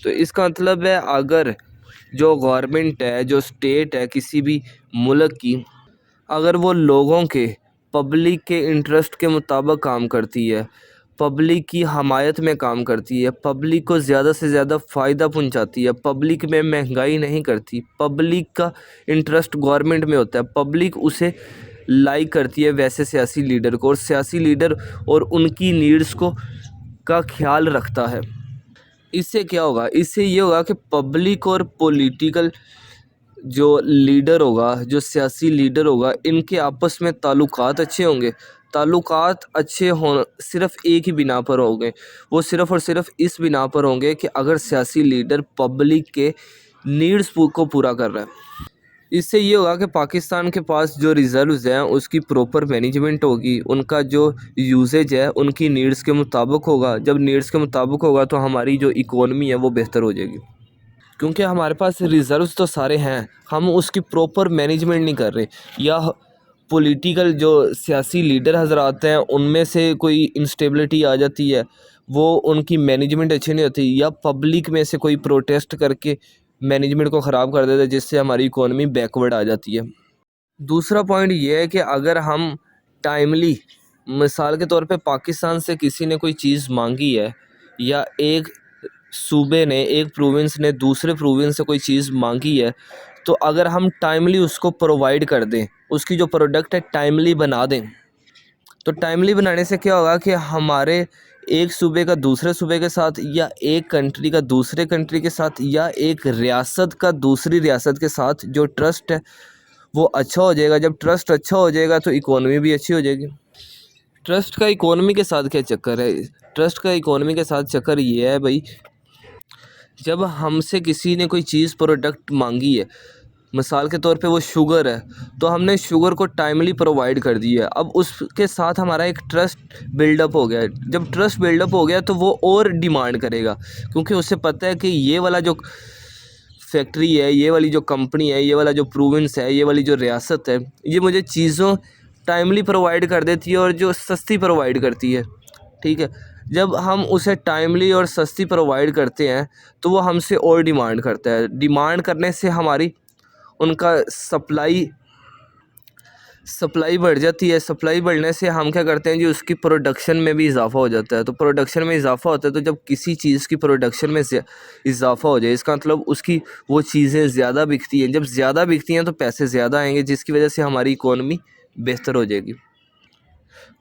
تو اس کا مطلب ہے اگر جو گورنمنٹ ہے، جو اسٹیٹ ہے کسی بھی ملک کی، اگر وہ لوگوں کے پبلک کے انٹرسٹ کے مطابق کام کرتی ہے، پبلک کی حمایت میں کام کرتی ہے، پبلک کو زیادہ سے زیادہ فائدہ پہنچاتی ہے، پبلک میں مہنگائی نہیں کرتی، پبلک کا انٹرسٹ گورنمنٹ میں ہوتا ہے، پبلک اسے لائک کرتی ہے ویسے سیاسی لیڈر کو، اور سیاسی لیڈر اور ان کی نیڈز کا خیال رکھتا ہے، اس سے کیا ہوگا؟ اس سے یہ ہوگا کہ پبلک اور پولیٹیکل جو لیڈر ہوگا، جو سیاسی لیڈر ہوگا، ان کے آپس میں تعلقات اچھے ہوں گے۔ تعلقات اچھے صرف ایک ہی بنا پر ہوں گے، وہ صرف اور صرف اس بنا پر ہوں گے کہ اگر سیاسی لیڈر پبلک کے نیڈز کو پورا کر رہا ہے۔ اس سے یہ ہوگا کہ پاکستان کے پاس جو ریزروز ہیں اس کی پروپر مینجمنٹ ہوگی، ان کا جو یوزیج ہے ان کی نیڈز کے مطابق ہوگا۔ جب نیڈز کے مطابق ہوگا تو ہماری جو اکانومی ہے وہ بہتر ہو جائے گی، کیونکہ ہمارے پاس ریزروز تو سارے ہیں، ہم اس کی پروپر مینجمنٹ نہیں کر رہے، یا پولیٹیکل جو سیاسی لیڈر حضرات ہیں ان میں سے کوئی انسٹیبلٹی آ جاتی ہے، وہ ان کی مینجمنٹ اچھی نہیں ہوتی، یا پبلک میں سے کوئی پروٹیسٹ کر کے مینجمنٹ کو خراب کر دیتا ہے، جس سے ہماری اکانومی بیکورڈ آ جاتی ہے۔ دوسرا پوائنٹ یہ ہے کہ اگر ہم ٹائملی، مثال کے طور پہ پاکستان سے کسی نے کوئی چیز مانگی ہے، یا ایک صوبے نے، ایک پروونس نے دوسرے پروونس سے کوئی چیز مانگی ہے، تو اگر ہم ٹائملی اس کو پرووائڈ کر دیں، اس کی جو پروڈکٹ ہے ٹائملی بنا دیں، تو ٹائملی بنانے سے کیا ہوگا کہ ہمارے ایک صوبے کا دوسرے صوبے کے ساتھ، یا ایک کنٹری کا دوسرے کنٹری کے ساتھ، یا ایک ریاست کا دوسری ریاست کے ساتھ جو ٹرسٹ ہے وہ اچھا ہو جائے گا۔ جب ٹرسٹ اچھا ہو جائے گا تو اکانومی بھی اچھی ہو جائے گی۔ ٹرسٹ کا اکانومی کے ساتھ کیا چکر ہے؟ ٹرسٹ کا اکانومی کے ساتھ چکر یہ ہے بھائی، جب ہم سے کسی نے کوئی چیز پروڈکٹ مانگی ہے، مثال کے طور پہ وہ شوگر ہے، تو ہم نے شوگر کو ٹائملی پرووائڈ کر دی ہے، اب اس کے ساتھ ہمارا ایک ٹرسٹ بلڈ اپ ہو گیا ہے۔ جب ٹرسٹ بلڈ اپ ہو گیا تو وہ اور ڈیمانڈ کرے گا، کیونکہ اسے پتہ ہے کہ یہ والا جو فیکٹری ہے، یہ والی جو کمپنی ہے، یہ والا جو پروونس ہے، یہ والی جو ریاست ہے، یہ مجھے چیزوں ٹائملی پرووائڈ کر دیتی ہے، اور جو سستی پرووائڈ کرتی ہے، ٹھیک ہے۔ جب ہم اسے ٹائملی اور سستی پرووائڈ کرتے ہیں تو وہ ہم سے اور ڈیمانڈ کرتا ہے، ڈیمانڈ کرنے سے ہماری ان کا سپلائی بڑھ جاتی ہے، سپلائی بڑھنے سے ہم کیا کرتے ہیں جی، اس کی پروڈکشن میں بھی اضافہ ہو جاتا ہے۔ تو پروڈکشن میں اضافہ ہوتا ہے، تو جب کسی چیز کی پروڈکشن میں اضافہ ہو جائے، اس کا مطلب اس کی وہ چیزیں زیادہ بکتی ہیں، جب زیادہ بکتی ہیں تو پیسے زیادہ آئیں گے، جس کی وجہ سے ہماری اکانومی بہتر ہو جائے گی۔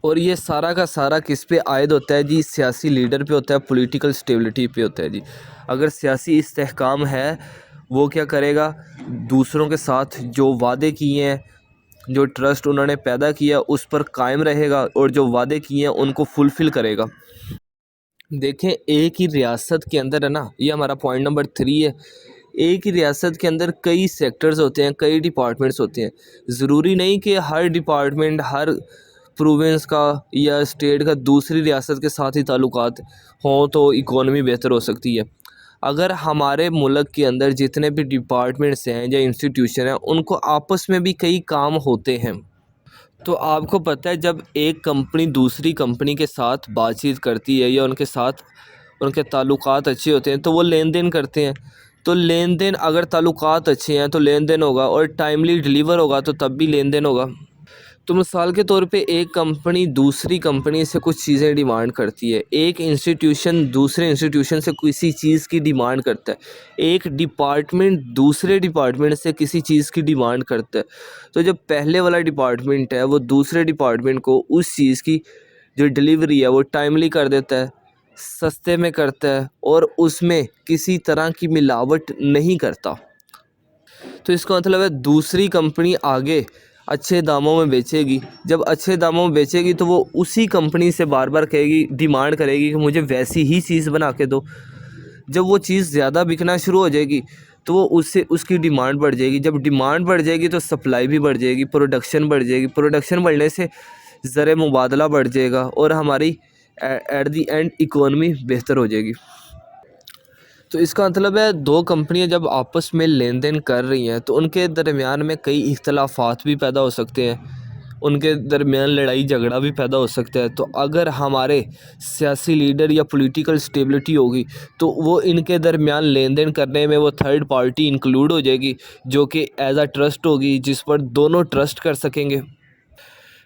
اور یہ سارا کا سارا کس پہ عائد ہوتا ہے جی؟ سیاسی لیڈر پہ ہوتا ہے، پولیٹیکل سٹیبلٹی پہ ہوتا ہے جی۔ اگر سیاسی استحکام ہے، وہ کیا کرے گا؟ دوسروں کے ساتھ جو وعدے کیے ہیں، جو ٹرسٹ انہوں نے پیدا کیا اس پر قائم رہے گا، اور جو وعدے کیے ہیں ان کو فلفل کرے گا۔ دیکھیں، ایک ہی ریاست کے اندر ہے نا، یہ ہمارا پوائنٹ نمبر 3 ہے، ایک ہی ریاست کے اندر کئی سیکٹرز ہوتے ہیں، کئی ڈپارٹمنٹس ہوتے ہیں، ضروری نہیں کہ ہر ڈپارٹمنٹ ہر پروونس کا یا اسٹیٹ کا دوسری ریاست کے ساتھ ہی تعلقات ہوں تو اکانومی بہتر ہو سکتی ہے۔ اگر ہمارے ملک کے اندر جتنے بھی ڈپارٹمنٹس ہیں یا انسٹیٹیوشن ہیں، ان کو آپس میں بھی کئی کام ہوتے ہیں، تو آپ کو پتہ ہے جب ایک کمپنی دوسری کمپنی کے ساتھ بات چیت کرتی ہے، یا ان کے ساتھ ان کے تعلقات اچھے ہوتے ہیں، تو وہ لین دین کرتے ہیں، تو لین دین اگر تعلقات اچھے ہیں تو لین دین ہوگا، اور ٹائملی ڈیلیور ہوگا تو تب بھی لین دین ہوگا۔ تو مثال کے طور پہ ایک کمپنی دوسری کمپنی سے کچھ چیزیں ڈیمانڈ کرتی ہے، ایک انسٹیٹیوشن دوسرے انسٹیٹیوشن سے کسی چیز کی ڈیمانڈ کرتا ہے، ایک ڈپارٹمنٹ دوسرے ڈپارٹمنٹ سے کسی چیز کی ڈیمانڈ کرتا ہے، تو جو پہلے والا ڈپارٹمنٹ ہے وہ دوسرے ڈپارٹمنٹ کو اس چیز کی جو ڈیلیوری ہے وہ ٹائملی کر دیتا ہے، سستے میں کرتا ہے، اور اس میں کسی طرح کی ملاوٹ نہیں کرتا۔ تو اس کا مطلب ہے دوسری کمپنی آگے اچھے داموں میں بیچے گی، جب اچھے داموں میں بیچے گی تو وہ اسی کمپنی سے بار بار کہے گی، ڈیمانڈ کرے گی کہ مجھے ویسی ہی چیز بنا کے دو۔ جب وہ چیز زیادہ بکنا شروع ہو جائے گی تو وہ اس کی ڈیمانڈ بڑھ جائے گی، جب ڈیمانڈ بڑھ جائے گی تو سپلائی بھی بڑھ جائے گی، پروڈکشن بڑھ جائے گی، پروڈکشن بڑھنے سے زر مبادلہ بڑھ جائے گا، اور ہماری ایٹ دی اینڈ اکانومی بہتر ہو جائے گی۔ تو اس کا مطلب ہے دو کمپنیاں جب آپس میں لین دین کر رہی ہیں تو ان کے درمیان میں کئی اختلافات بھی پیدا ہو سکتے ہیں، ان کے درمیان لڑائی جھگڑا بھی پیدا ہو سکتا ہے۔ تو اگر ہمارے سیاسی لیڈر یا پولیٹیکل سٹیبلٹی ہوگی تو وہ ان کے درمیان لین دین کرنے میں وہ تھرڈ پارٹی انکلوڈ ہو جائے گی، جو کہ ایز اے ٹرسٹ ہوگی، جس پر دونوں ٹرسٹ کر سکیں گے۔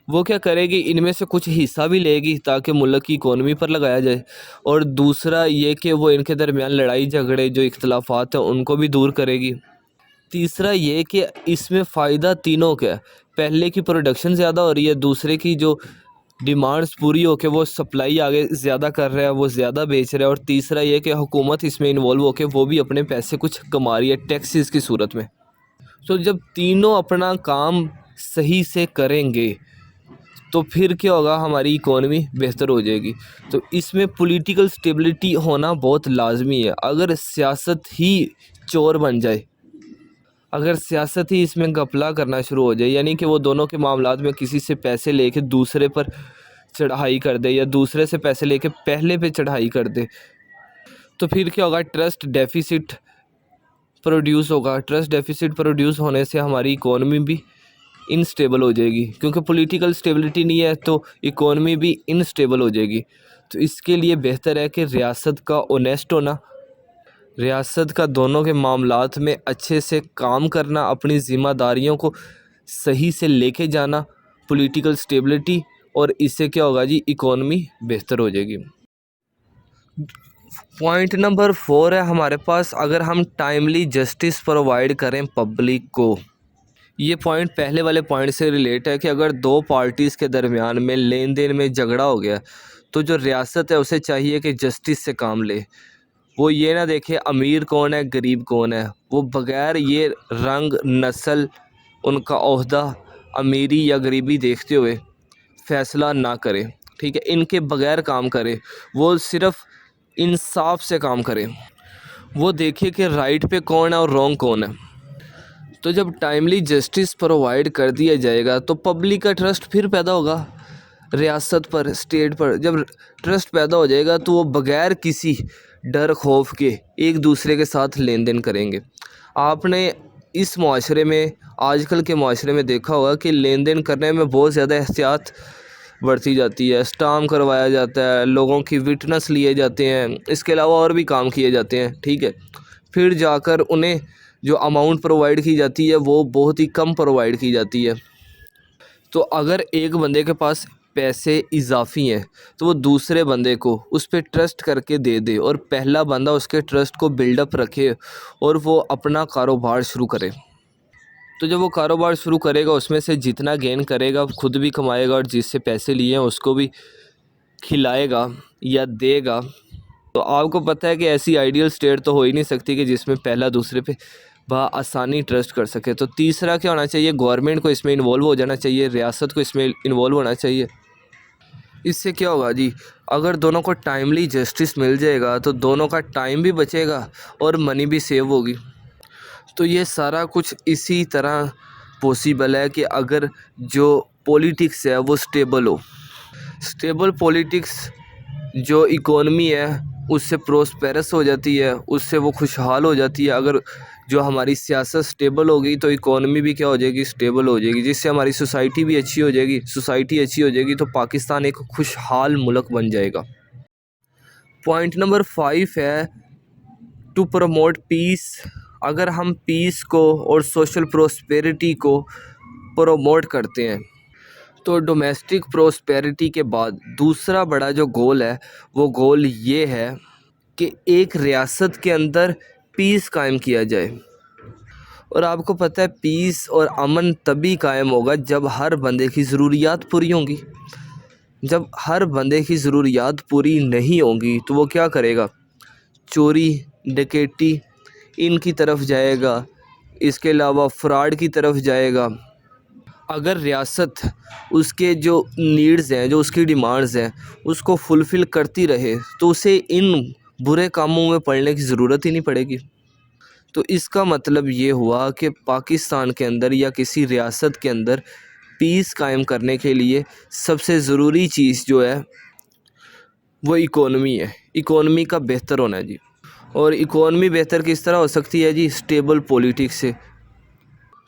وہ کیا کرے گی، ان میں سے کچھ حصہ بھی لے گی تاکہ ملک کی اکانومی پر لگایا جائے، اور دوسرا یہ کہ وہ ان کے درمیان لڑائی جھگڑے جو اختلافات ہیں ان کو بھی دور کرے گی۔ تیسرا یہ کہ اس میں فائدہ تینوں کا ہے، پہلے کی پروڈکشن زیادہ ہو رہی ہے، دوسرے کی جو ڈیمانڈز پوری ہو کے وہ سپلائی آگے زیادہ کر رہا ہے، وہ زیادہ بیچ رہا ہے، اور تیسرا یہ کہ حکومت اس میں انوالو ہو کے وہ بھی اپنے پیسے کچھ کما رہی ہے ٹیکسز کی صورت میں۔ تو جب تینوں اپنا کام صحیح سے کریں گے تو پھر کیا ہوگا، ہماری اکانومی بہتر ہو جائے گی۔ تو اس میں پولیٹیکل سٹیبلٹی ہونا بہت لازمی ہے۔ اگر سیاست ہی چور بن جائے، اگر سیاست ہی اس میں گھپلا کرنا شروع ہو جائے، یعنی کہ وہ دونوں کے معاملات میں کسی سے پیسے لے کے دوسرے پر چڑھائی کر دے یا دوسرے سے پیسے لے کے پہلے پہ چڑھائی کر دے، تو پھر کیا ہوگا، ٹرسٹ ڈیفیسٹ پروڈیوس ہوگا۔ ٹرسٹ ڈیفیسٹ پروڈیوس ہونے سے ہماری اکانومی بھی انسٹیبل ہو جائے گی، کیونکہ پولیٹیکل سٹیبلٹی نہیں ہے تو اکانومی بھی انسٹیبل ہو جائے گی۔ تو اس کے لیے بہتر ہے کہ ریاست کا اونیسٹ ہونا، ریاست کا دونوں کے معاملات میں اچھے سے کام کرنا، اپنی ذمہ داریوں کو صحیح سے لے کے جانا، پولیٹیکل سٹیبلٹی، اور اس سے کیا ہوگا جی، اکانومی بہتر ہو جائے گی۔ پوائنٹ نمبر 4 ہے ہمارے پاس، اگر ہم ٹائملی جسٹس پرووائڈ کریں پبلک کو۔ یہ پوائنٹ پہلے والے پوائنٹ سے ریلیٹ ہے کہ اگر دو پارٹیز کے درمیان میں لین دین میں جھگڑا ہو گیا تو جو ریاست ہے اسے چاہیے کہ جسٹس سے کام لے، وہ یہ نہ دیکھے امیر کون ہے غریب کون ہے، وہ بغیر یہ رنگ نسل ان کا عہدہ امیری یا غریبی دیکھتے ہوئے فیصلہ نہ کرے، ٹھیک ہے، ان کے بغیر کام کرے، وہ صرف انصاف سے کام کرے، وہ دیکھے کہ رائٹ پہ کون ہے اور رونگ کون ہے۔ تو جب ٹائملی جسٹس پرووائڈ کر دیا جائے گا تو پبلک کا ٹرسٹ پھر پیدا ہوگا ریاست پر، اسٹیٹ پر۔ جب ٹرسٹ پیدا ہو جائے گا تو وہ بغیر کسی ڈر خوف کے ایک دوسرے کے ساتھ لین دین کریں گے۔ آپ نے اس معاشرے میں، آج کل کے معاشرے میں دیکھا ہوگا کہ لین دین کرنے میں بہت زیادہ احتیاط برتی جاتی ہے، اسٹامپ کروایا جاتا ہے، لوگوں کی وٹنس لیے جاتے ہیں، اس کے علاوہ اور بھی کام کیے جاتے ہیں، ٹھیک ہے، پھر جا کر انہیں جو اماؤنٹ پرووائڈ کی جاتی ہے وہ بہت ہی کم پرووائڈ کی جاتی ہے۔ تو اگر ایک بندے کے پاس پیسے اضافی ہیں تو وہ دوسرے بندے کو اس پہ ٹرسٹ کر کے دے دے، اور پہلا بندہ اس کے ٹرسٹ کو بلڈ اپ رکھے اور وہ اپنا کاروبار شروع کرے۔ تو جب وہ کاروبار شروع کرے گا اس میں سے جتنا گین کرے گا خود بھی کمائے گا، اور جس سے پیسے لیے ہیں اس کو بھی کھلائے گا یا دے گا۔ تو آپ کو پتہ ہے کہ ایسی آئیڈیل اسٹیٹ تو ہو ہی نہیں سکتی کہ جس میں پہلا دوسرے پہ بآسانی ٹرسٹ کر سکے۔ تو تیسرا کیا ہونا چاہیے، گورنمنٹ کو اس میں انوالو ہو جانا چاہیے، ریاست کو اس میں انوالو ہونا چاہیے۔ اس سے کیا ہوگا جی، اگر دونوں کو ٹائملی جسٹس مل جائے گا تو دونوں کا ٹائم بھی بچے گا اور منی بھی سیو ہوگی۔ تو یہ سارا کچھ اسی طرح پوسیبل ہے کہ اگر جو پولیٹکس ہے وہ سٹیبل ہو۔ سٹیبل پولیٹکس جو اکانومی ہے اس سے پروسپیرس ہو جاتی ہے، اس سے وہ خوشحال ہو جاتی ہے۔ اگر جو ہماری سیاست سٹیبل ہوگی تو اکانومی بھی کیا ہو جائے گی، سٹیبل ہو جائے گی، جس سے ہماری سوسائٹی بھی اچھی ہو جائے گی۔ سوسائٹی اچھی ہو جائے گی تو پاکستان ایک خوشحال ملک بن جائے گا۔ پوائنٹ نمبر 5 ہے ٹو پروموٹ پیس۔ اگر ہم پیس کو اور سوشل پروسپیرٹی کو پروموٹ کرتے ہیں تو ڈومیسٹک پروسپیرٹی کے بعد دوسرا بڑا جو گول ہے وہ گول یہ ہے کہ ایک ریاست کے اندر پیس قائم کیا جائے۔ اور آپ کو پتہ ہے پیس اور امن تبھی قائم ہوگا جب ہر بندے کی ضروریات پوری ہوں گی۔ جب ہر بندے کی ضروریات پوری نہیں ہوں گی تو وہ کیا کرے گا، چوری ڈکیتی ان کی طرف جائے گا، اس کے علاوہ فراڈ کی طرف جائے گا۔ اگر ریاست اس کے جو نیڈز ہیں، جو اس کی ڈیمانڈز ہیں، اس کو فلفل کرتی رہے تو اسے ان برے کاموں میں پڑنے کی ضرورت ہی نہیں پڑے گی۔ تو اس کا مطلب یہ ہوا کہ پاکستان کے اندر یا کسی ریاست کے اندر پیس قائم کرنے کے لیے سب سے ضروری چیز جو ہے وہ اکانومی ہے، اکانومی کا بہتر ہونا ہے جی۔ اور اکانومی بہتر کس طرح ہو سکتی ہے جی، سٹیبل پولیٹکس سے۔